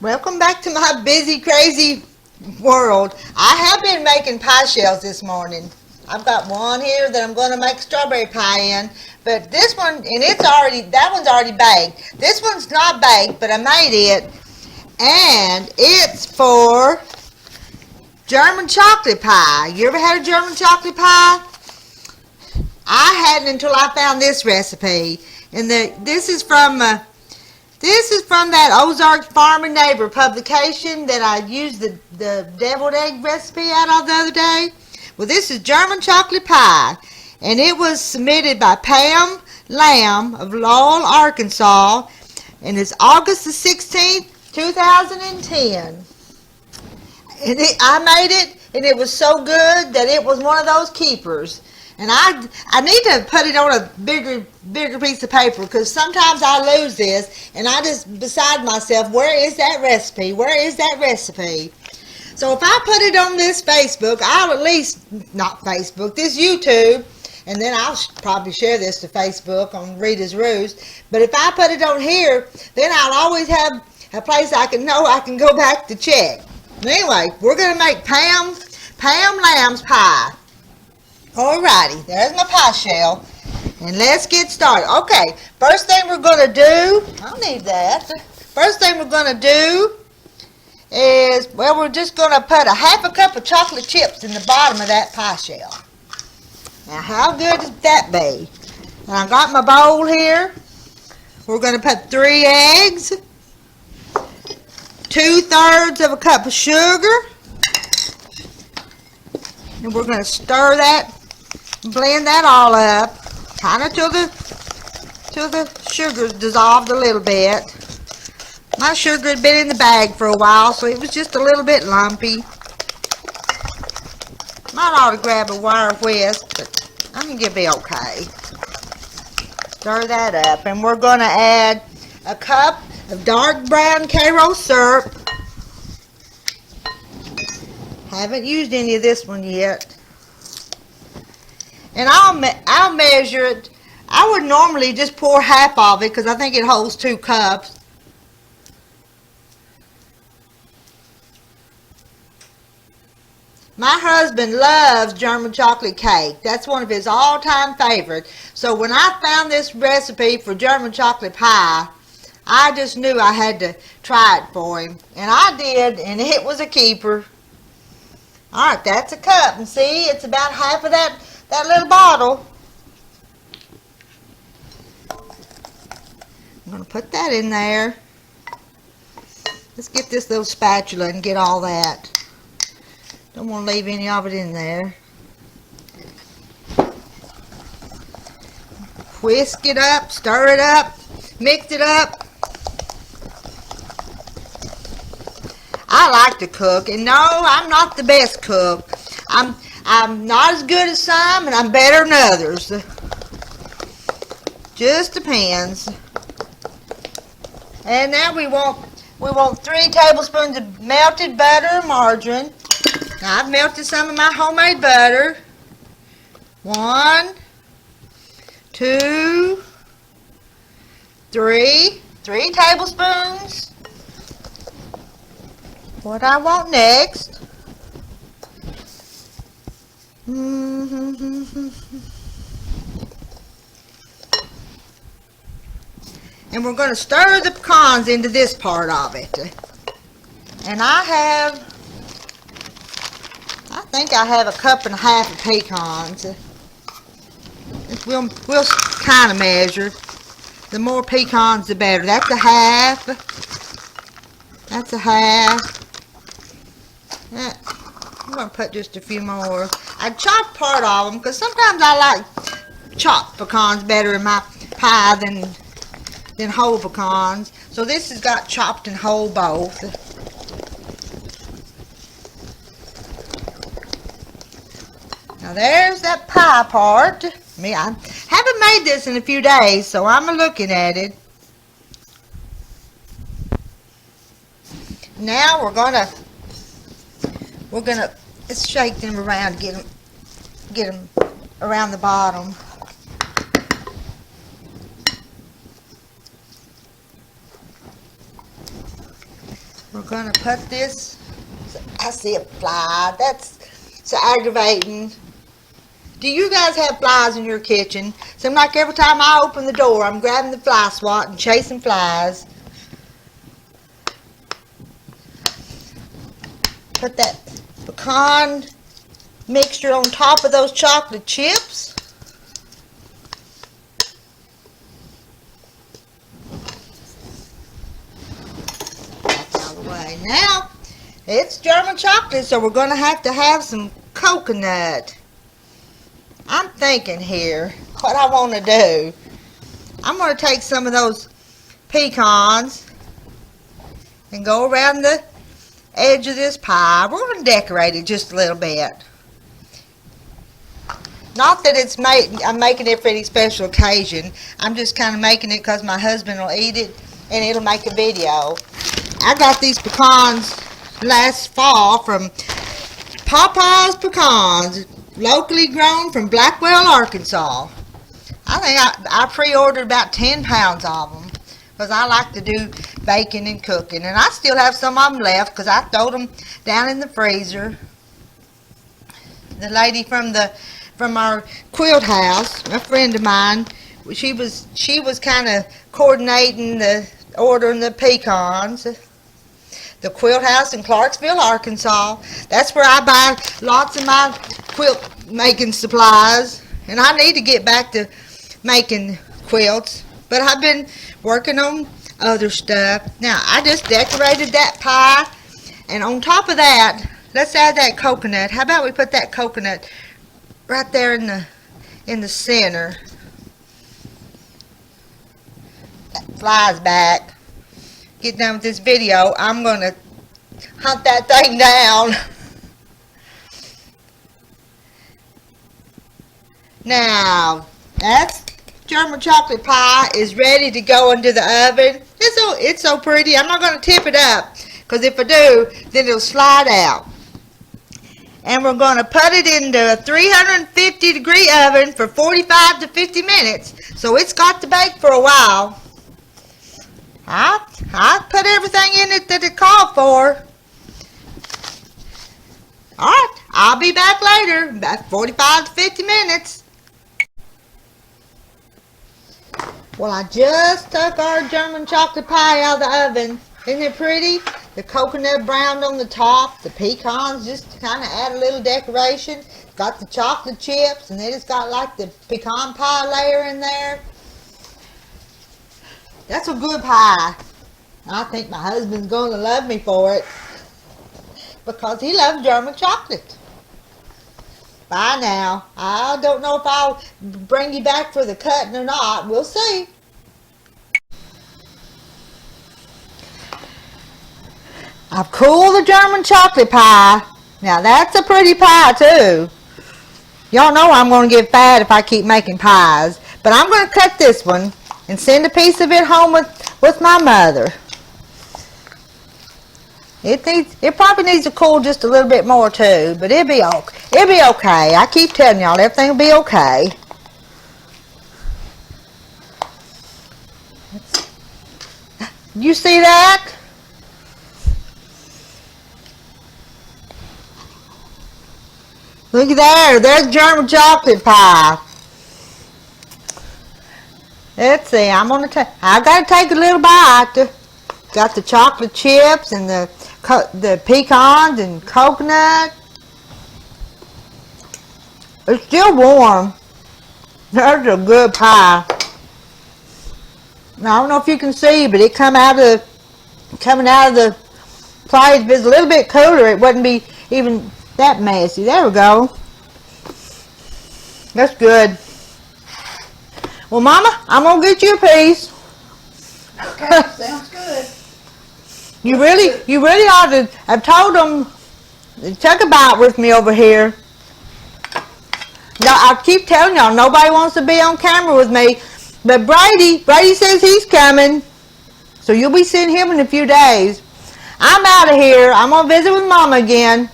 Welcome back to my busy, crazy world. I have been making pie shells this morning. I've got one here that I'm going to make strawberry pie in, but this one, and that one's already baked. This one's not baked, but I made it, and it's for German chocolate pie. You ever had a German chocolate pie? I hadn't until I found this recipe, and this is from that Ozarks Farm and Neighbor publication that I used the deviled egg recipe out of the other day. Well, this is German chocolate pie, and it was submitted by Pat Lamb of Lowell, Arkansas, and it's August the 16th, 2010. And I made it, and it was so good that it was one of those keepers. And I need to put it on a bigger piece of paper, because sometimes I lose this, and I just beside myself, where is that recipe? Where is that recipe? So if I put it on this Facebook, I'll at least, not Facebook, this YouTube, and then I'll probably share this to Facebook on Rita's Roost. But if I put it on here, then I'll always have a place I can go back to check. But anyway, we're going to make Pat Lamb's pie. Alrighty, there's my pie shell, and let's get started. Okay, first thing we're going to do, I'll need that. First thing we're going to do is, well, we're just going to put a half a cup of chocolate chips in the bottom of that pie shell. Now, how good would that be? And I got my bowl here. We're going to put 3 eggs, 2/3 of a cup of sugar, and we're going to stir that, blend that all up, kind of till the sugar's dissolved a little bit. My sugar had been in the bag for a while, so it was just a little bit lumpy. Might ought to grab a wire whisk, but I think it'll be okay. Stir that up, and we're going to add a cup of dark brown Karo syrup. Haven't used any of this one yet. And I'll measure it. I would normally just pour half of it because I think it holds 2 cups. My husband loves German chocolate cake. That's one of his all-time favorites. So when I found this recipe for German chocolate pie, I just knew I had to try it for him. And I did, and it was a keeper. Alright, that's a cup. And see, it's about half of that little bottle. I'm going to put that in there. Let's get this little spatula and get all that. Don't want to leave any of it in there. Whisk it up, stir it up, mix it up. I like to cook, and no, I'm not the best cook. I'm not as good as some, and I'm better than others. Just depends. And now we want 3 tablespoons of melted butter or margarine. Now I've melted some of my homemade butter. 1, 2, 3 tablespoons. What I want next. And we're going to stir the pecans into this part of it. And I think I have 1.5 cups of pecans. We'll kind of measure. The more pecans, the better. That's a half. That's a half. I'm going to put just a few more. I chopped part of them because sometimes I like chopped pecans better in my pie than whole pecans. So this has got chopped and whole both. Now there's that pie part. I haven't made this in a few days, so I'm looking at it. Now we're gonna let's shake them around, get them around the bottom. We're gonna put this. I see a fly. That's so aggravating. Do you guys have flies in your kitchen? Seems like every time I open the door, I'm grabbing the fly swat and chasing flies. Put that pecan mixture on top of those chocolate chips. That's out of the way. Now, it's German chocolate, so we're going to have some coconut. I'm thinking here what I want to do. I'm going to take some of those pecans and go around the edge of this pie. We're going to decorate it just a little bit. Not that I'm making it for any special occasion. I'm just kind of making it because my husband will eat it and it'll make a video. I got these pecans last fall from Papa's Pecans, locally grown from Blackwell, Arkansas. I think I pre-ordered about 10 pounds of them because I like to do baking and cooking, and I still have some of them left because I throwed them down in the freezer. The lady from our quilt house, a friend of mine, she was kind of coordinating ordering the pecans. The quilt house in Clarksville, Arkansas. That's where I buy lots of my quilt making supplies. And I need to get back to making quilts. But I've been working on other stuff. Now, I just decorated that pie. And on top of that, let's add that coconut. How about we put that coconut right there in the center. That flies back. Get done with this video, I'm going to hunt that thing down. Now, that German chocolate pie is ready to go into the oven. It's so pretty. I'm not going to tip it up because if I do, then it'll slide out. And we're going to put it into a 350-degree oven for 45 to 50 minutes. So it's got to bake for a while. I put everything in it that it called for. Alright, I'll be back later, about 45 to 50 minutes. Well, I just took our German chocolate pie out of the oven. Isn't it pretty? The coconut browned on the top, the pecans just to kind of add a little decoration. It's got the chocolate chips, and then it's got like the pecan pie layer in there. That's a good pie. I think my husband's going to love me for it because he loves German chocolate. Bye now. I don't know if I'll bring you back for the cutting or not. We'll see. I've cooled the German chocolate pie. Now that's a pretty pie too. Y'all know I'm going to get fat if I keep making pies. But I'm going to cut this one and send a piece of it home with my mother. It probably needs to cool just a little bit more too, but it'll be okay. I keep telling y'all everything will be okay. You see that? Look at there. There's German chocolate pie. Let's see. I gotta take a little bite. Got the chocolate chips and the pecans and coconut. It's still warm. There's a good pie. Now, I don't know if you can see, but it coming out of the plate. If it's a little bit cooler, it wouldn't be even that messy. There we go. That's good. Well, Mama, I'm gonna get you a piece. Okay, sounds good. You really ought to have told them. Took a bite with me over here. No, I keep telling y'all nobody wants to be on camera with me, but Brady says he's coming, so you'll be seeing him in a few days. I'm out of here. I'm gonna visit with Mama again.